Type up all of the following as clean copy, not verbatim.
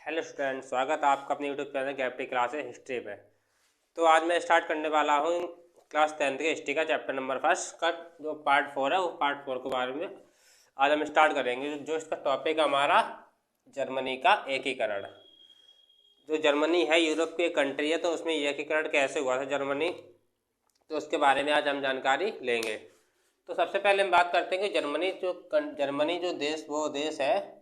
Hello student, स्वागत है आपका अपने यूट्यूब चैनल गैप्टी क्लासेस हिस्ट्री पे। तो आज मैं स्टार्ट करने वाला हूँ क्लास 10th के हिस्ट्री का चैप्टर नंबर 1 का जो पार्ट 4 है, वो पार्ट 4 के बारे में आज हम स्टार्ट करेंगे। जो इसका टॉपिक हमारा जर्मनी का एकीकरण। जो जर्मनी है यूरोप की एक कंट्री है, तो उसमें एकीकरण कैसे हुआ था जर्मनी, तो उसके बारे में आज हम जानकारी लेंगे। तो सबसे पहले हम बात करते हैं कि जर्मनी जो देश, वो देश है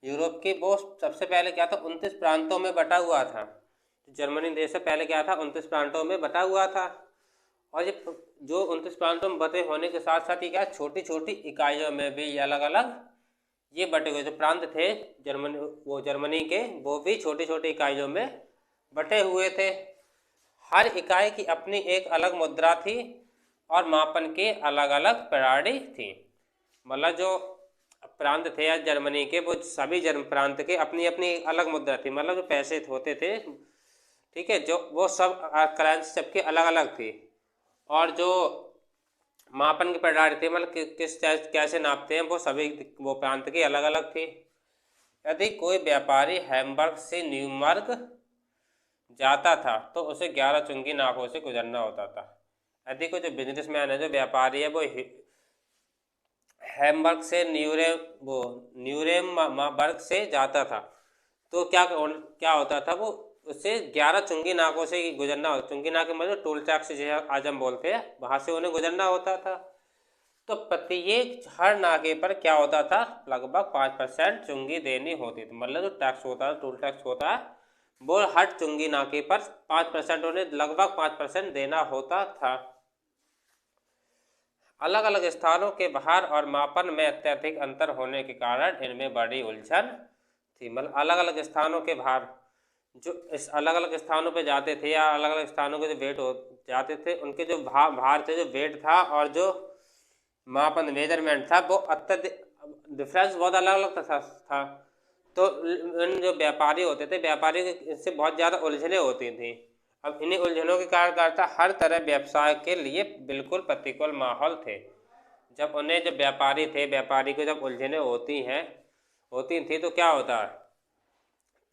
यूरोप की, वो सबसे पहले क्या था, 29 प्रांतों में बटा हुआ था। जर्मनी देश से पहले क्या था, 29 प्रांतों में बटा हुआ था। और ये जो 29 प्रांतों में बटे होने के साथ साथ ही क्या, छोटी छोटी इकाइयों में भी ये अलग अलग ये बटे हुए जो प्रांत थे जर्मनी के, वो भी छोटी छोटी इकाइयों में बटे हुए थे। हर इकाई की अपनी एक अलग मुद्रा थी और मापन की अलग अलग प्रणाली थी। मतलब जो प्रांत थे या जर्मनी के, वो सभी प्रांत के अपनी अपनी अलग मुद्रा थी। मतलब जो पैसे होते थे, ठीक है, जो वो सब करेंसी सबकी अलग अलग थी। और जो मापन की प्रणाली थी, मतलब किस कैसे नापते हैं, वो सभी वो प्रांत की अलग अलग थी। यदि कोई व्यापारी हैम्बर्ग से न्यूमार्क जाता था तो उसे 11 चुंगी नाकों से गुजरना होता था। यदि कोई जो बिजनेसमैन है, जो व्यापारी है, वो हैम्बर्ग से न्यूरेमबर्ग से जाता था, तो क्या होता था, वो उससे 11 चुंगी नाकों से गुजरना होता। चुंगी नाके मतलब टोल टैक्स से आज हम बोलते हैं, वहाँ से उन्हें गुजरना होता था। तो प्रत्येक हर नाके पर क्या होता था, लगभग 5% चुंगी देनी होती थी। मतलब जो टैक्स होता है, टोल टैक्स होता है, वो हर चुंगी नाके पर 5% उन्हें लगभग 5% देना होता था। अलग अलग स्थानों के भार और मापन में अत्यधिक अंतर होने के कारण इनमें बड़ी उलझन थी। मतलब अलग अलग स्थानों के भार, जो इस अलग अलग स्थानों पे जाते थे, या अलग अलग स्थानों के जो वेट हो जाते थे, उनके जो भार थे, जो वेट था और जो मापन मेजरमेंट था, वो अत्यधिक डिफरेंस बहुत अलग अलग था। तो इन जो व्यापारी होते थे, व्यापारी इससे बहुत ज़्यादा उलझने होती थी। अब इन्हीं उलझनों के कारणकर्ता हर तरह व्यवसाय के लिए बिल्कुल प्रतिकूल माहौल थे। जब उन्हें, जब व्यापारी थे, व्यापारी को जब उलझने होती थी, तो क्या होता है,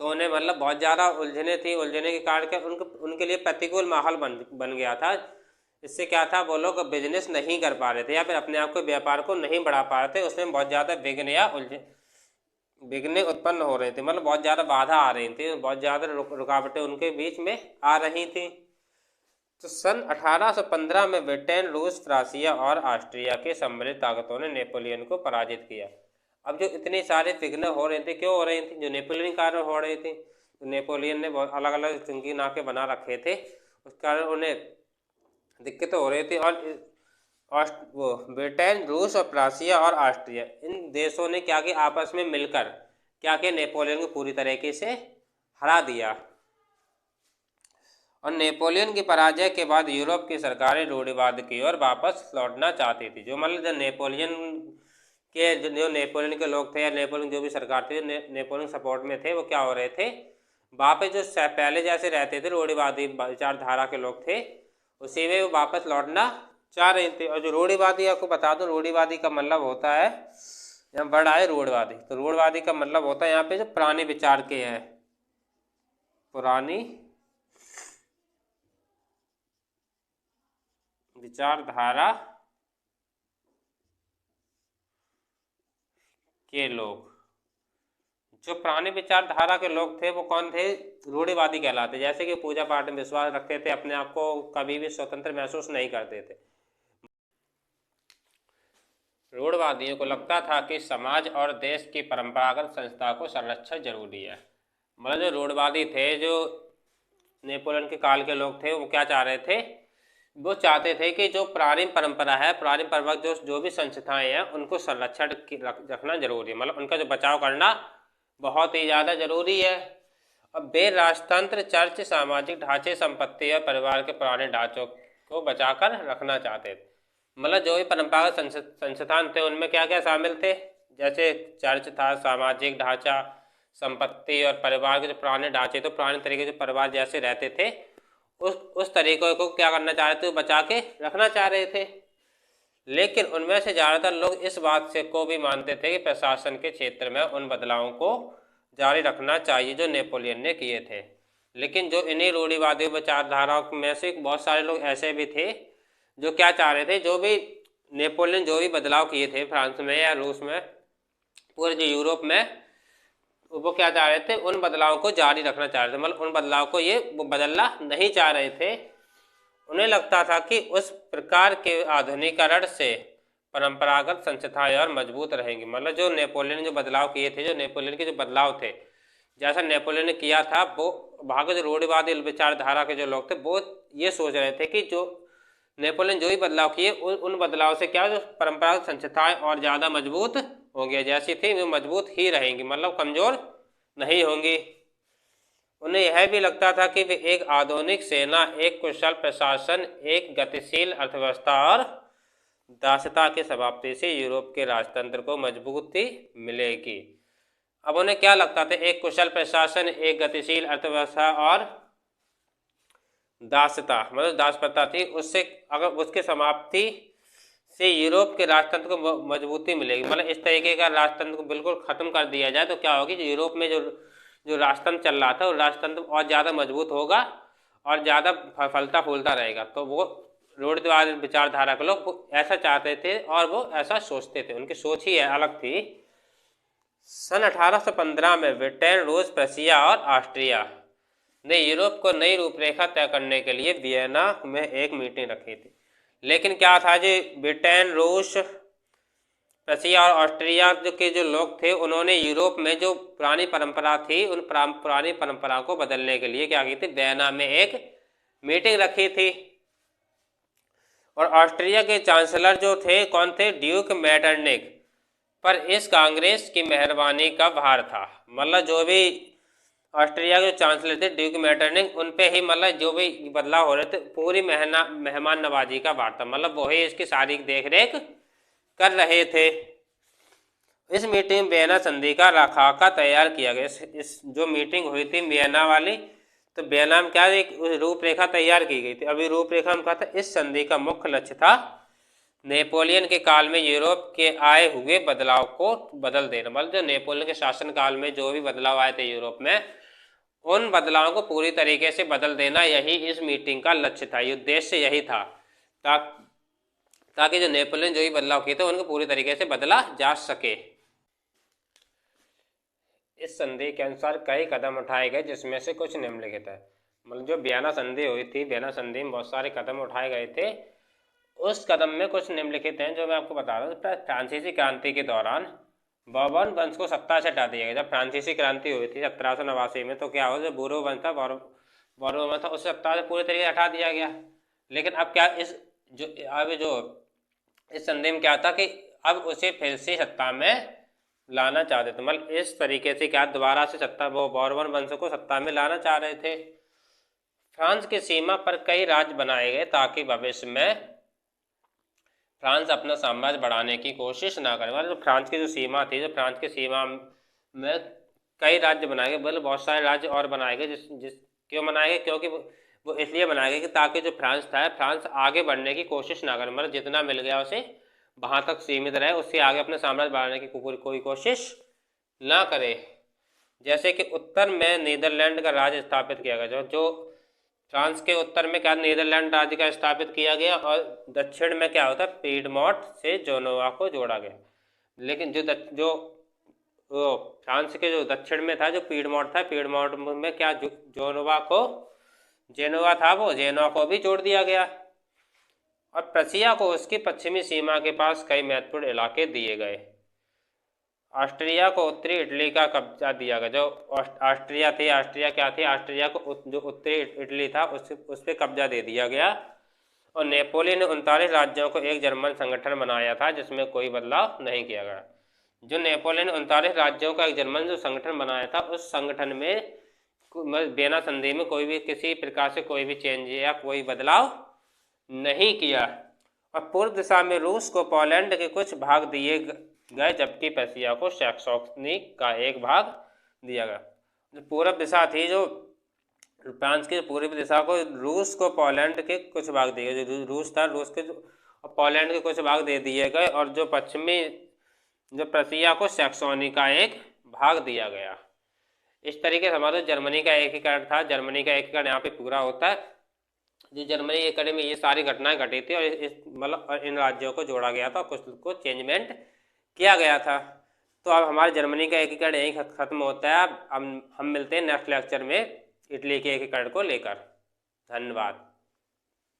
तो उन्हें मतलब बहुत ज़्यादा उलझने थी। उलझने के कारण क्या, उनके लिए प्रतिकूल माहौल बन गया था। इससे क्या था, वो लोग बिजनेस नहीं कर पा रहे थे, या फिर अपने आप को, व्यापार को नहीं बढ़ा पा रहे थे। उसमें बहुत ज़्यादा विघ्न उत्पन्न हो रहे थे। मतलब बहुत ज़्यादा बाधा आ रही थी, बहुत ज़्यादा रुकावटें उनके बीच में आ रही थी। तो सन 1815 में ब्रिटेन, रूस, फ्रांसिया और ऑस्ट्रिया के सम्मिलित ताकतों ने नेपोलियन को पराजित किया। अब जो इतने सारे विघ्न हो रहे थे, क्यों हो रही थी, जो नेपोलियन कारण हो रहे थे। तो नेपोलियन ने बहुत अलग अलग चुंगी नाके बना रखे थे, उस कारण उन्हें दिक्कतें हो रही थी। और वो ब्रिटेन, रूस और फ्रांसिया और ऑस्ट्रिया, इन देशों ने क्या किया, आपस में मिलकर क्या किया, नेपोलियन को पूरी तरीके से हरा दिया। और नेपोलियन की पराजय के बाद यूरोप की सरकारें रूढ़िवाद की ओर वापस लौटना चाहती थी। जो मतलब जो नेपोलियन के लोग थे, या नेपोलियन जो भी सरकार थी, नेपोलियन सपोर्ट में थे, वो क्या हो रहे थे, वापस जो पहले जैसे रहते थे, रूढ़िवादी विचारधारा के लोग थे, उसी में वो वापस लौटना चाह रहे थे। और जो रूढ़िवादी, आपको बता दूं, रूढ़िवादी का मतलब होता है, यहाँ वर्ड आए रूढ़वादी, तो रूढ़वादी का मतलब होता है यहाँ पे जो पुराने विचार के हैं, पुरानी विचारधारा के लोग। जो पुराने विचारधारा के लोग थे, वो कौन थे, रूढ़िवादी कहलाते। जैसे कि पूजा पाठ में विश्वास रखते थे, अपने आप को कभी भी स्वतंत्र महसूस नहीं करते थे। रूढ़वादियों को लगता था कि समाज और देश की परंपरागत संस्था को संरक्षण जरूरी है। मतलब जो रूढ़वादी थे, जो नेपोलियन के काल के लोग थे, वो क्या चाह रहे थे, वो चाहते थे कि जो पुरानी परंपरा है, पुरानी परंपरा जो भी संस्थाएं हैं, उनको संरक्षण रखना जरूरी है। मतलब उनका जो बचाव करना बहुत ही ज़्यादा जरूरी है। अब वे राजतंत्र, चर्च, सामाजिक ढांचे, संपत्ति और परिवार के पुराने ढांचों को बचाकर रखना चाहते थे। मतलब जो भी परंपरागत संस्थान थे, उनमें क्या क्या शामिल थे, जैसे चर्च था, सामाजिक ढांचा, संपत्ति और परिवार के जो पुराने ढांचे, तो पुराने तरीके से परिवार जैसे रहते थे, उस तरीकों को क्या करना चाह रहे थे, बचा के रखना चाह रहे थे। लेकिन उनमें से ज़्यादातर लोग इस बात से को भी मानते थे कि प्रशासन के क्षेत्र में उन बदलावों को जारी रखना चाहिए जो नेपोलियन ने किए थे। लेकिन जो इन्हीं रूढ़िवादी विचारधाराओं में से बहुत सारे लोग ऐसे भी थे जो क्या चाह रहे थे, जो भी नेपोलियन जो भी बदलाव किए थे फ्रांस में या रूस में, पूरे जो यूरोप में, वो क्या चाह रहे थे, उन बदलावों को जारी रखना चाह रहे थे। मतलब उन बदलाव को ये वो बदलना नहीं चाह रहे थे। उन्हें लगता था कि उस प्रकार के आधुनिकीकरण से परंपरागत संस्थाएं और मजबूत रहेंगी। मतलब जो नेपोलियन ने जो बदलाव किए थे, जो नेपोलियन के जो बदलाव थे, जैसा नेपोलियन ने किया था, वो वहाँ के जो रूढ़िवादी विचारधारा के जो लोग थे वो ये सोच रहे थे कि जो नेपोलियन जो ही बदलाव किए उन बदलाव से क्या, जो परंपरागत संस्थाएं और ज़्यादा मजबूत होंगी, जैसी थी वो मजबूत ही रहेंगी, मतलब कमज़ोर नहीं होंगी। उन्हें यह भी लगता था कि वे एक आधुनिक सेना, एक कुशल प्रशासन, एक गतिशील अर्थव्यवस्था और दासता की समाप्ति से यूरोप के राजतंत्र को मजबूती मिलेगी। अब उन्हें क्या लगता था, एक कुशल प्रशासन, एक गतिशील अर्थव्यवस्था और दासता, मतलब दासप्रथा थी, उससे अगर उसकी समाप्ति से यूरोप के राजतंत्र को मजबूती मिलेगी। मतलब इस तरीके का राजतंत्र को बिल्कुल ख़त्म कर दिया जाए तो क्या होगी, यूरोप में जो राजतंत्र चल रहा था वो राजतंत्र और ज़्यादा मजबूत होगा और ज़्यादा फलता फूलता रहेगा। तो वो रूढ़िवादी विचारधारा के लोग ऐसा चाहते थे और वो ऐसा सोचते थे, उनकी सोच ही अलग थी। सन 1815 में ब्रिटेन, रूस, प्रशिया और ऑस्ट्रिया ने यूरोप को नई रूपरेखा तय करने के लिए वियना में एक मीटिंग रखी थी। लेकिन क्या था जी, ब्रिटेन, रूस, रशिया और ऑस्ट्रिया के जो लोग थे, उन्होंने यूरोप में जो पुरानी परंपरा थी उन पुरानी परंपरा को बदलने के लिए क्या की थी, वियना में एक मीटिंग रखी थी। और ऑस्ट्रिया के चांसलर जो थे कौन थे, ड्यूक मेटरनिख पर इस कांग्रेस की मेहरबानी का भार था। मतलब जो भी ऑस्ट्रिया के चांसलर थे ड्यूक मेटरनिख, उन पे ही मतलब जो भी बदलाव हो रहे थे पूरी मेहमान नवाजी का भार था। मतलब वही इसकी सारी देख रेख कर रहे थे। इस मीटिंग में वियना संधि का खाका तैयार किया गया। इस जो मीटिंग हुई थी वियना वाली, तो वियना में क्या एक रूपरेखा तैयार की गई थी। अभी रूपरेखा में क्या था, इस संधि का मुख्य लक्ष्य था नेपोलियन के काल में यूरोप के आए हुए बदलाव को बदल देना। मतलब जो नेपोलियन के शासन काल में जो भी बदलाव आए थे यूरोप में, उन बदलावों को पूरी तरीके से बदल देना, यही इस मीटिंग का लक्ष्य था, उद्देश्य यही था, ताकि जो नेपोलियन जो ही बदलाव किए थे उनको पूरी तरीके से बदला जा सके। इस संधि के अनुसार कई कदम उठाए गए जिसमें से कुछ निम्नलिखित है। मतलब जो वियना संधि हुई थी, वियना संधि में बहुत सारे कदम उठाए गए थे। उस कदम में कुछ निम्नलिखित हैं जो मैं आपको बता रहा हूँ। फ्रांसीसी क्रांति के दौरान बourbon वंश को सत्ता से हटा दिया गया। जब फ्रांसीसी क्रांति हुई थी 1789 में, तो क्या हुआ, जो बूरो वंश था, बourbon वंश था, उस सत्ता से पूरी तरीके से हटा दिया गया। लेकिन अब क्या इस संधि में क्या था कि अब उसे फिर से सत्ता में लाना चाहते थे। मतलब इस तरीके से क्या दोबारा से सत्ता, वो बourbon वंश को सत्ता में लाना चाह रहे थे। फ्रांस की सीमा पर कई राज्य बनाए गए ताकि भविष्य में फ्रांस अपना साम्राज्य बढ़ाने की कोशिश ना करे। मतलब फ्रांस की जो सीमा थी, जो फ्रांस की सीमा में कई राज्य बनाए गए, मतलब बहुत सारे राज्य और बनाए गए। जिस क्यों बनाए गए, क्योंकि वो इसलिए बनाए गए कि ताकि जो फ्रांस था, फ्रांस आगे बढ़ने की कोशिश ना करे। मतलब जितना मिल गया उसे वहाँ तक सीमित रहे, उससे आगे अपने साम्राज्य बढ़ाने की कोई कोशिश ना करे। जैसे कि उत्तर में नीदरलैंड का राज्य स्थापित किया गया, जो फ्रांस के उत्तर में क्या नीदरलैंड राज्य का स्थापित किया गया, और दक्षिण में क्या होता है, पीडमोंट से जेनोवा को जोड़ा गया। लेकिन जो फ्रांस के जो दक्षिण में था, जो पीडमोंट था, पीडमोंट में क्या जेनोवा था, वो जेनोवा को भी जोड़ दिया गया। और प्रशिया को उसकी पश्चिमी सीमा के पास कई महत्वपूर्ण इलाके दिए गए। ऑस्ट्रिया को उत्तरी इटली का कब्जा दिया गया। जो ऑस्ट्रिया क्या थी, ऑस्ट्रिया को जो उत्तरी इटली था उस पर कब्जा दे दिया गया। और नेपोलियन ने 39 राज्यों को एक जर्मन संगठन बनाया था जिसमें कोई बदलाव नहीं किया गया। जो नेपोलियन ने 39 राज्यों का एक जर्मन जो संगठन बनाया था, उस संगठन में वियना संधि में कोई भी किसी प्रकार से कोई भी चेंज या कोई बदलाव नहीं किया। और पूर्व दिशा में रूस को पोलैंड के कुछ भाग दिए गए, जबकि प्रशिया को सैक्सोनी का एक भाग दिया गया। जो पूर्व दिशा थी, जो फ्रांस की पूर्वी दिशा को रूस को पोलैंड के कुछ भाग दिए गए। जो रूस था, रूस के पोलैंड के कुछ भाग दे दिए गए, और जो पश्चिमी जो प्रशिया को सैक्सोनी का एक भाग दिया गया। इस तरीके से हमारा जर्मनी का एकीकरण था। जर्मनी का एकीकरण यहाँ पे पूरा होता है। जो जर्मनी एकीकरण में ये सारी घटनाएं घटी थी और इस मतलब इन राज्यों को जोड़ा गया था, कुछ को चेंजमेंट किया गया था। तो अब हमारे जर्मनी का एकीकरण यही खत्म होता है। अब हम मिलते हैं नेक्स्ट लेक्चर में इटली के एकीकरण को लेकर। धन्यवाद।